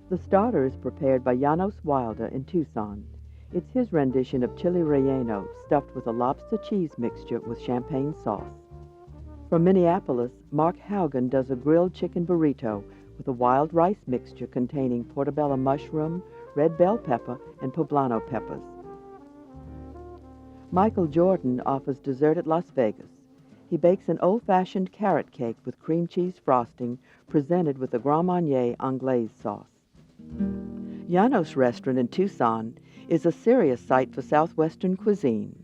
The starter is prepared by Janos Wilder in Tucson. It's his rendition of chili relleno stuffed with a lobster cheese mixture with champagne sauce. From Minneapolis, Mark Haugen does a grilled chicken burrito with a wild rice mixture containing portobello mushroom, red bell pepper, and poblano peppers. Michael Jordan offers dessert at Las Vegas. He bakes an old-fashioned carrot cake with cream cheese frosting presented with a Grand Marnier Anglaise sauce. Janos Restaurant in Tucson is a serious site for Southwestern cuisine.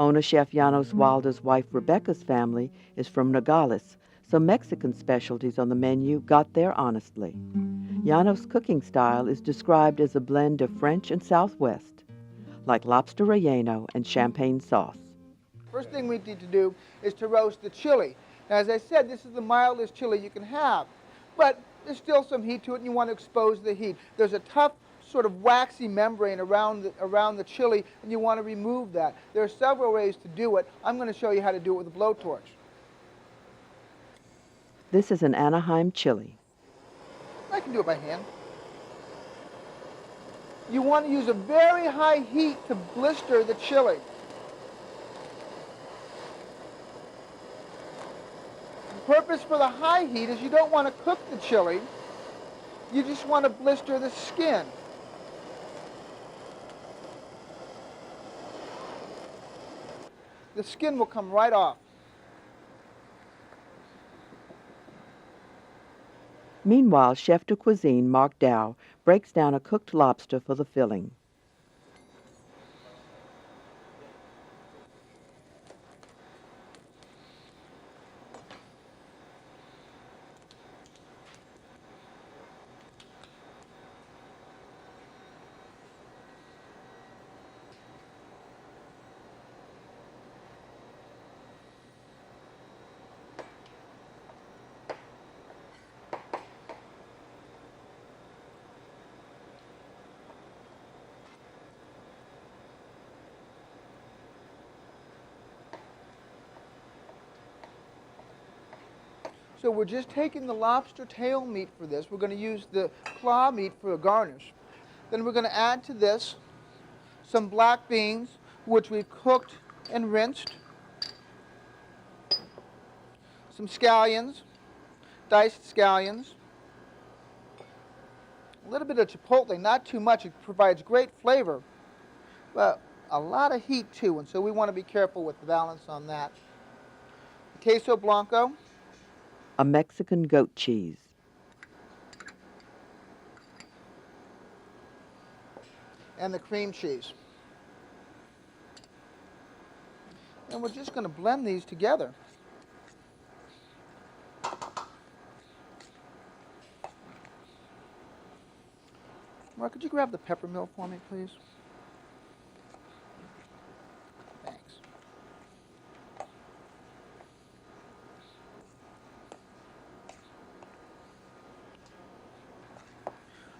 Owner Chef Janos Wilder's wife Rebecca's family is from Nogales, so Mexican specialties on the menu got there honestly. Janos' cooking style is described as a blend of French and Southwest, like lobster relleno and champagne sauce. First thing we need to do is to roast the chili. Now, as I said, this is the mildest chili you can have, but there's still some heat to it, and you want to expose the heat. There's a tough sort of waxy membrane around the chili, and you want to remove that. There are several ways to do it. I'm going to show you how to do it with a blowtorch. This is an Anaheim chili. I can do it by hand. You want to use a very high heat to blister the chili. The purpose for the high heat is you don't want to cook the chili. You just want to blister the skin. The skin will come right off. Meanwhile, chef de cuisine Mark Dow breaks down a cooked lobster for the filling. So we're just taking the lobster tail meat for this. We're going to use the claw meat for a garnish. Then we're going to add to this some black beans, which we've cooked and rinsed. Some scallions, diced scallions. A little bit of chipotle, not too much. It provides great flavor, but a lot of heat too, and so we want to be careful with the balance on that. Queso blanco. A Mexican goat cheese. And the cream cheese. And we're just going to blend these together. Mark, could you grab the pepper mill for me, please? Thanks.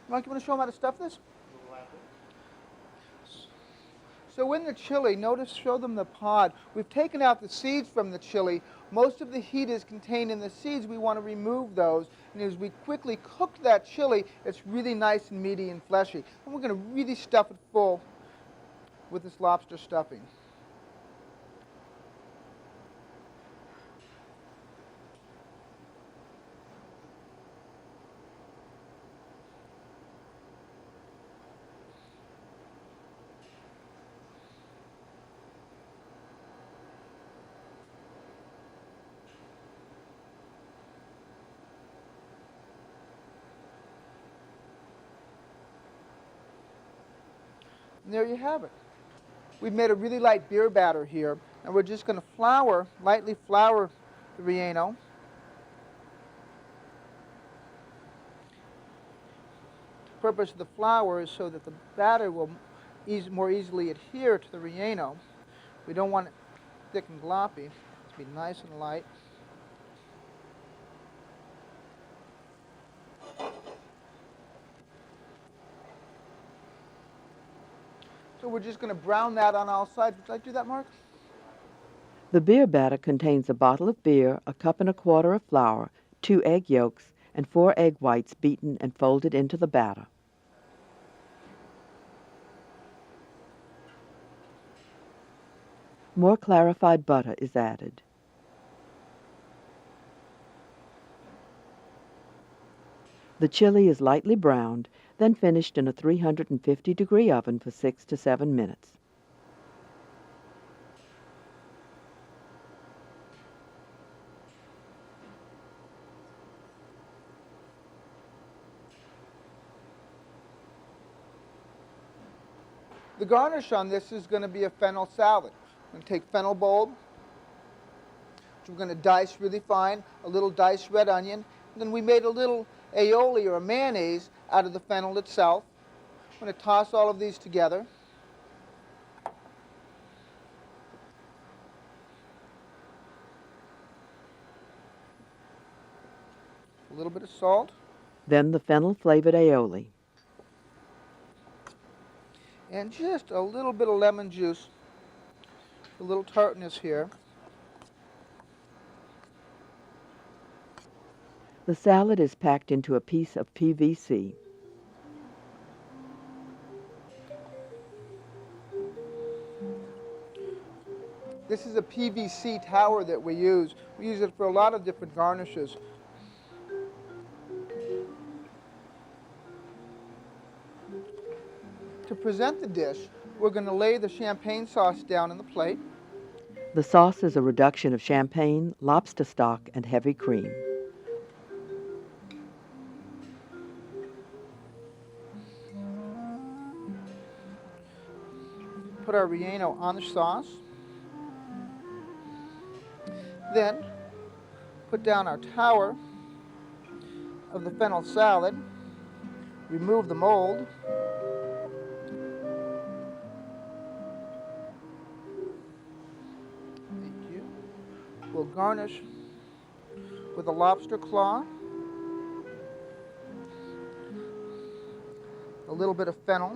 Mark, you want to show them how to stuff this? So in the chili, show them the pod. We've taken out the seeds from the chili. Most of the heat is contained in the seeds. We want to remove those. And as we quickly cook that chili, it's really nice and meaty and fleshy. And we're going to really stuff it full with this lobster stuffing. And there you have it. We've made a really light beer batter here, and we're just going to lightly flour the relleno. The purpose of the flour is so that the batter will more easily adhere to the relleno. We don't want it thick and gloppy. It to be nice and light. So we're just going to brown that on all sides. Would you like to do that, Mark? The beer batter contains a bottle of beer, a cup and a quarter of flour, 2 egg yolks, and 4 egg whites beaten and folded into the batter. More clarified butter is added. The chili is lightly browned, then finished in a 350-degree oven for 6 to 7 minutes. The garnish on this is going to be a fennel salad. I'm going to take fennel bulb, which we're going to dice really fine, a little diced red onion, and then we made a little aioli or a mayonnaise out of the fennel itself. I'm going to toss all of these together. A little bit of salt. Then the fennel-flavored aioli. And just a little bit of lemon juice, a little tartness here. The salad is packed into a piece of PVC. This is a PVC tower that we use. We use it for a lot of different garnishes. To present the dish, we're going to lay the champagne sauce down in the plate. The sauce is a reduction of champagne, lobster stock, and heavy cream. Put our relleno on the sauce. Then put down our tower of the fennel salad. Remove the mold. Thank you. We'll garnish with a lobster claw, a little bit of fennel,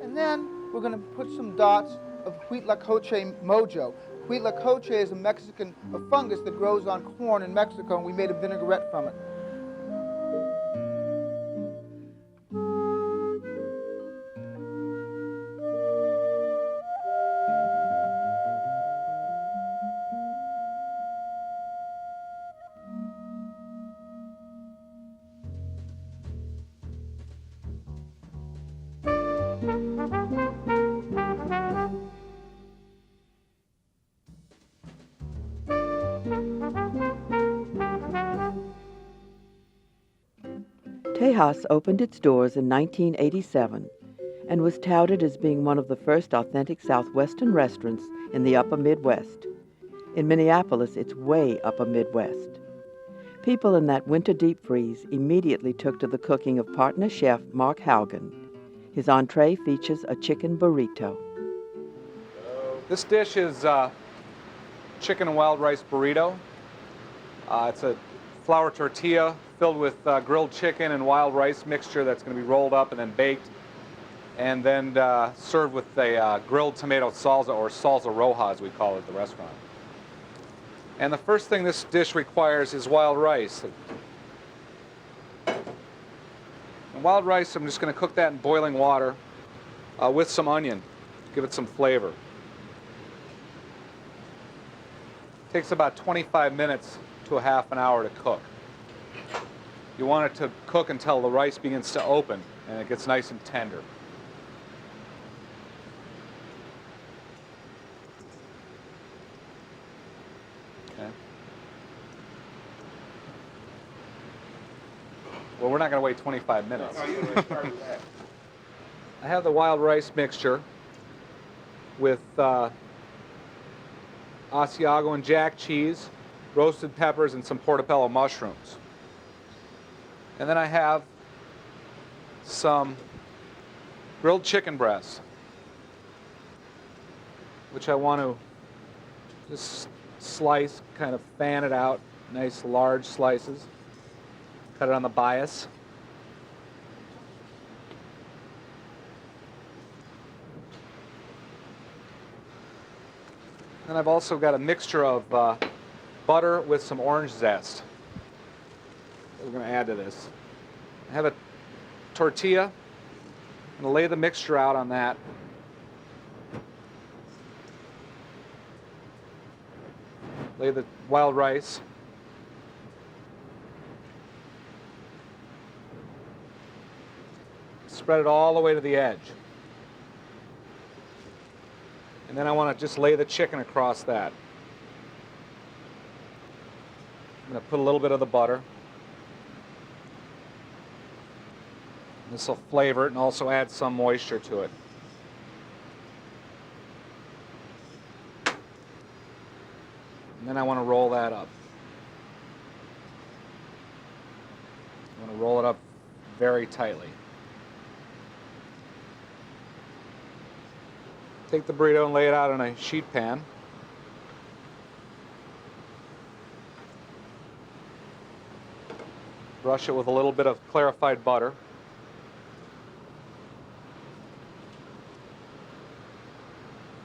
and then we're going to put some dots of huitlacoche mojo. Huitlacoche is a Mexican fungus that grows on corn in Mexico, and we made a vinaigrette from it. Tejas opened its doors in 1987 and was touted as being one of the first authentic Southwestern restaurants in the upper Midwest. In Minneapolis, it's way upper Midwest. People in that winter deep freeze immediately took to the cooking of partner chef Mark Haugen. His entree features a chicken burrito. This dish is Chicken-Wild Rice Burrito. It's a flour tortilla filled with grilled chicken and wild rice mixture that's going to be rolled up and then baked, and then served with a grilled tomato salsa, or salsa roja as we call it at the restaurant. And the first thing this dish requires is wild rice. And wild rice, I'm just going to cook that in boiling water with some onion, give it some flavor. Takes about 25 minutes to a half an hour to cook. You want it to cook until the rice begins to open and it gets nice and tender. Okay. Well, we're not going to wait 25 minutes. No, you already started that. I have the wild rice mixture with Asiago and Jack cheese, roasted peppers, and some portobello mushrooms. And then I have some grilled chicken breasts, which I want to just slice, kind of fan it out, nice large slices. Cut it on the bias. And I've also got a mixture of butter with some orange zest. that we're going to add to this. I have a tortilla. I'm going to lay the mixture out on that. Lay the wild rice. Spread it all the way to the edge. And then I want to just lay the chicken across that. I'm going to put a little bit of the butter. This will flavor it and also add some moisture to it. And then I want to roll that up. I want to roll it up very tightly. Take the burrito and lay it out in a sheet pan. Brush it with a little bit of clarified butter.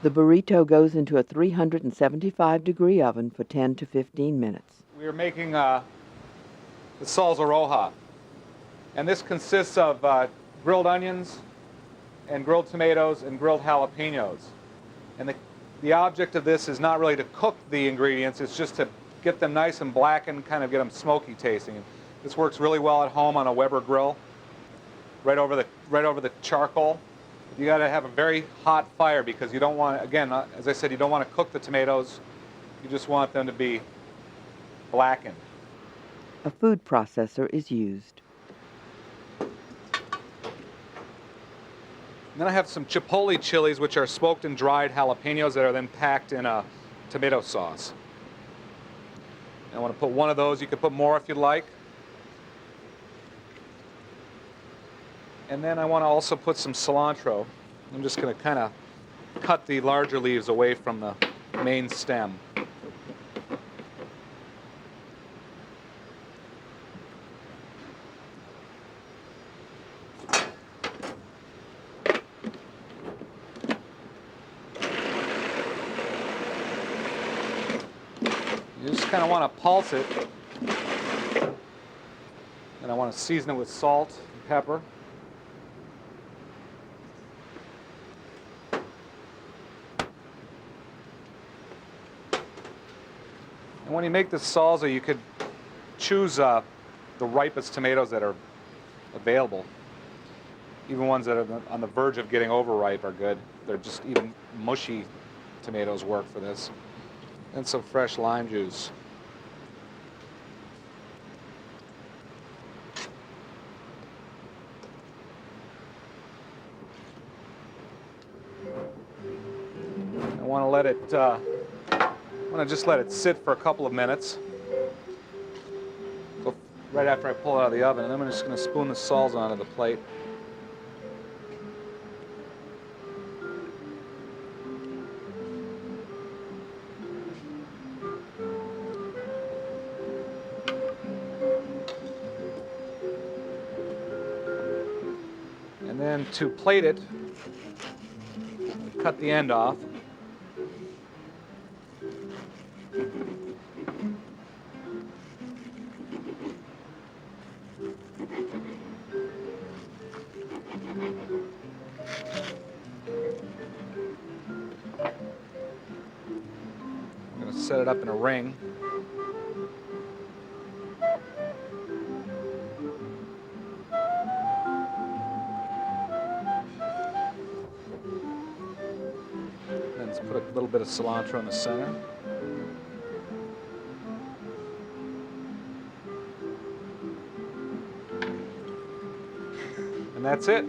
The burrito goes into a 375-degree oven for 10 to 15 minutes. We are making the salsa roja. And this consists of grilled onions, and grilled tomatoes and grilled jalapenos. And the object of this is not really to cook the ingredients, it's just to get them nice and black and kind of get them smoky tasting. This works really well at home on a Weber grill, right over the charcoal. You got to have a very hot fire because you don't want, again, as I said, you don't want to cook the tomatoes. You just want them to be blackened. A food processor is used. And then I have some chipotle chilies, which are smoked and dried jalapenos that are then packed in a tomato sauce. I want to put one of those. You could put more if you'd like. And then I want to also put some cilantro. I'm just going to kind of cut the larger leaves away from the main stem. You just kind of want to pulse it. And I want to season it with salt and pepper. And when you make this salsa, you could choose the ripest tomatoes that are available. Even ones that are on the verge of getting overripe are good. They're just even mushy tomatoes work for this. And some fresh lime juice. I want to let it. I want to just let it sit for a couple of minutes. So right after I pull it out of the oven, and then I'm just going to spoon the salsa onto the plate. And then to plate it, cut the end off. I'm going to set it up in a ring. Let's put a little bit of cilantro in the center. And that's it.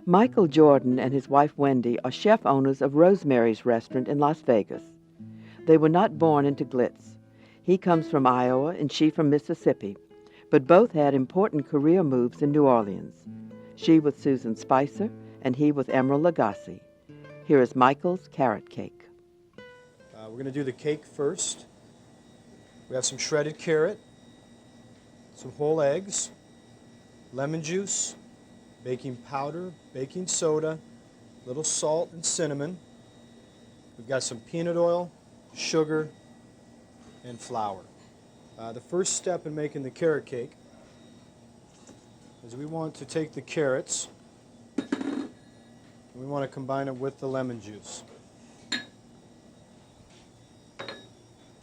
Michael Jordan and his wife Wendy are chef owners of Rosemary's restaurant in Las Vegas. They were not born into glitz. He comes from Iowa and she from Mississippi, but both had important career moves in New Orleans. she with Susan Spicer, and he with Emerald Lagasse. Here is Michael's carrot cake. We're going to do the cake first. We have some shredded carrot, some whole eggs, lemon juice, baking powder, baking soda, a little salt and cinnamon. We've got some peanut oil, sugar, and flour. The first step in making the carrot cake is we want to take the carrots and we want to combine it with the lemon juice.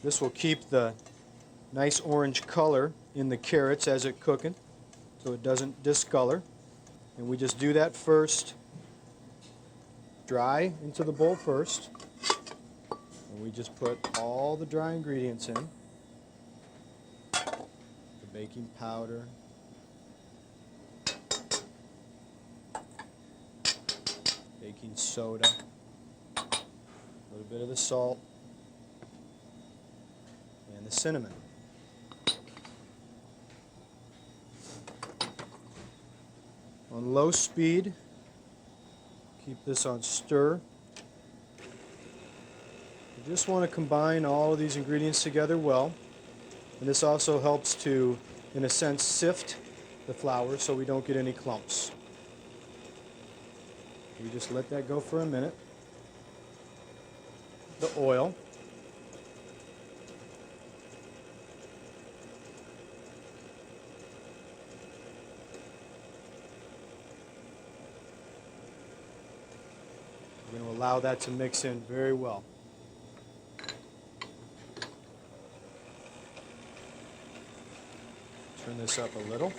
This will keep the nice orange color in the carrots as it's cooking so it doesn't discolor. And we just do that first. Dry into the bowl first. And we just put all the dry ingredients in. The baking powder. Baking soda. A little bit of the salt. And the cinnamon. On low speed, keep this on stir. You just want to combine all of these ingredients together well. And this also helps to, in a sense, sift the flour so we don't get any clumps. We just let that go for a minute. The oil. We're going to allow that to mix in very well. Turn this up a little.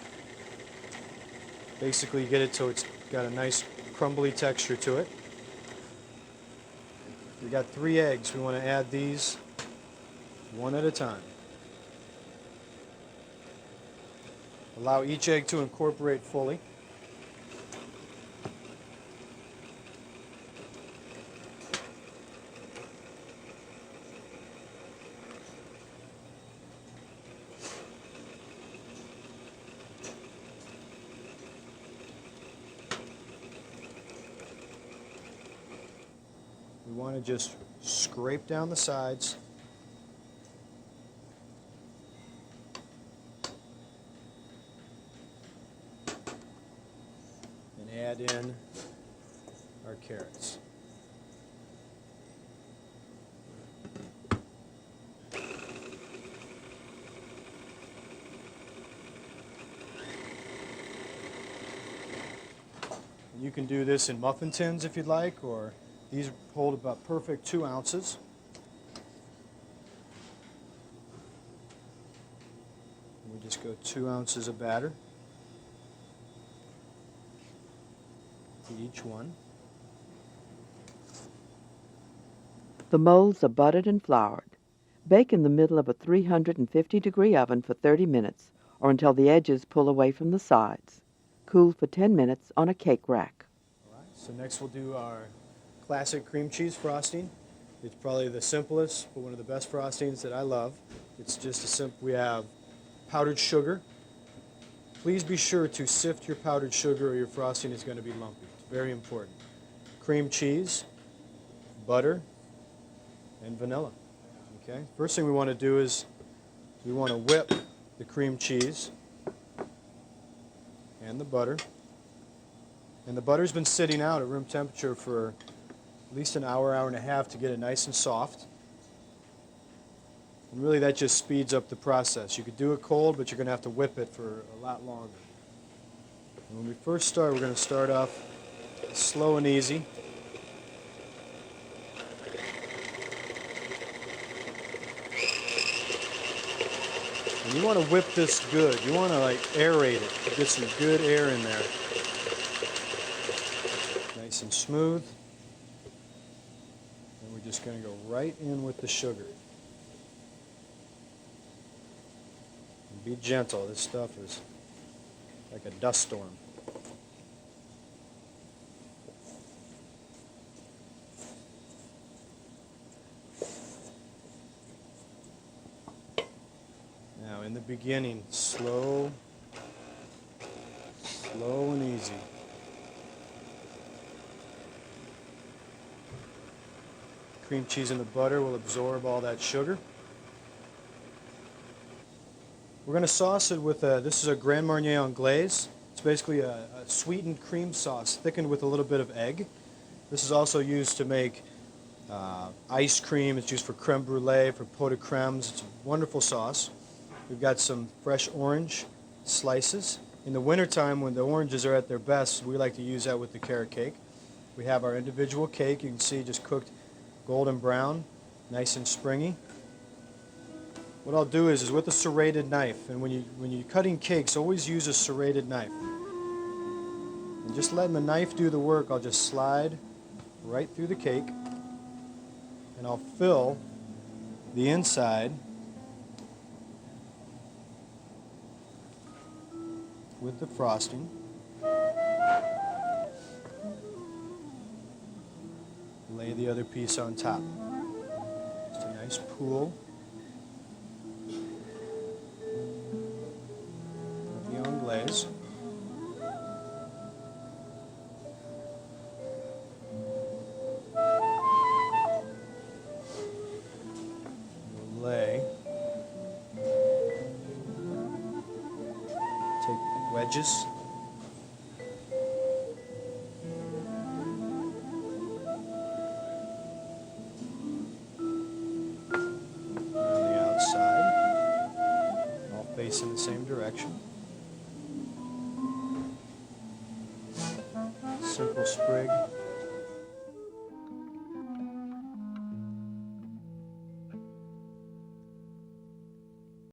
Basically get it so it's got a nice crumbly texture to it. We got 3 eggs. We want to add these one at a time. Allow each egg to incorporate fully. We want to just scrape down the sides. And add in our carrots. You can do this in muffin tins if you'd like, or these hold about perfect 2 ounces. We just go 2 ounces of batter to each one. The molds are buttered and floured. Bake in the middle of a 350-degree oven for 30 minutes or until the edges pull away from the sides. Cool for 10 minutes on a cake rack. All right, so next we'll do our classic cream cheese frosting. It's probably the simplest, but one of the best frostings that I love. It's just a simple, we have powdered sugar. Please be sure to sift your powdered sugar or your frosting is going to be lumpy. It's very important. Cream cheese, butter, and vanilla. Okay. First thing we want to do is we want to whip the cream cheese and the butter. And the butter's been sitting out at room temperature for at least an hour, hour and a half to get it nice and soft. And really that just speeds up the process. You could do it cold, but you're going to have to whip it for a lot longer. And when we first start, we're going to start off slow and easy. And you want to whip this good. You want to like aerate it, get some good air in there. Nice and smooth. And we're just going to go right in with the sugar. And be gentle. This stuff is like a dust storm. Now in the beginning, slow and easy. cream cheese and the butter will absorb all that sugar. We're going to sauce it with this is a Grand Marnier Anglaise. It's basically a sweetened cream sauce thickened with a little bit of egg. This is also used to make ice cream. It's used for creme brulee, for pot de cremes. It's a wonderful sauce. We've got some fresh orange slices. In the wintertime, when the oranges are at their best, we like to use that with the carrot cake. We have our individual cake. You can see just cooked golden brown, nice and springy. What I'll do is with a serrated knife, and when you're cutting cakes, always use a serrated knife. And just letting the knife do the work, I'll just slide right through the cake, and I'll fill the inside with the frosting. Lay the other piece on top. Just a nice pool of the Anglaise. We'll lay, take wedges. In the same direction. Simple sprig.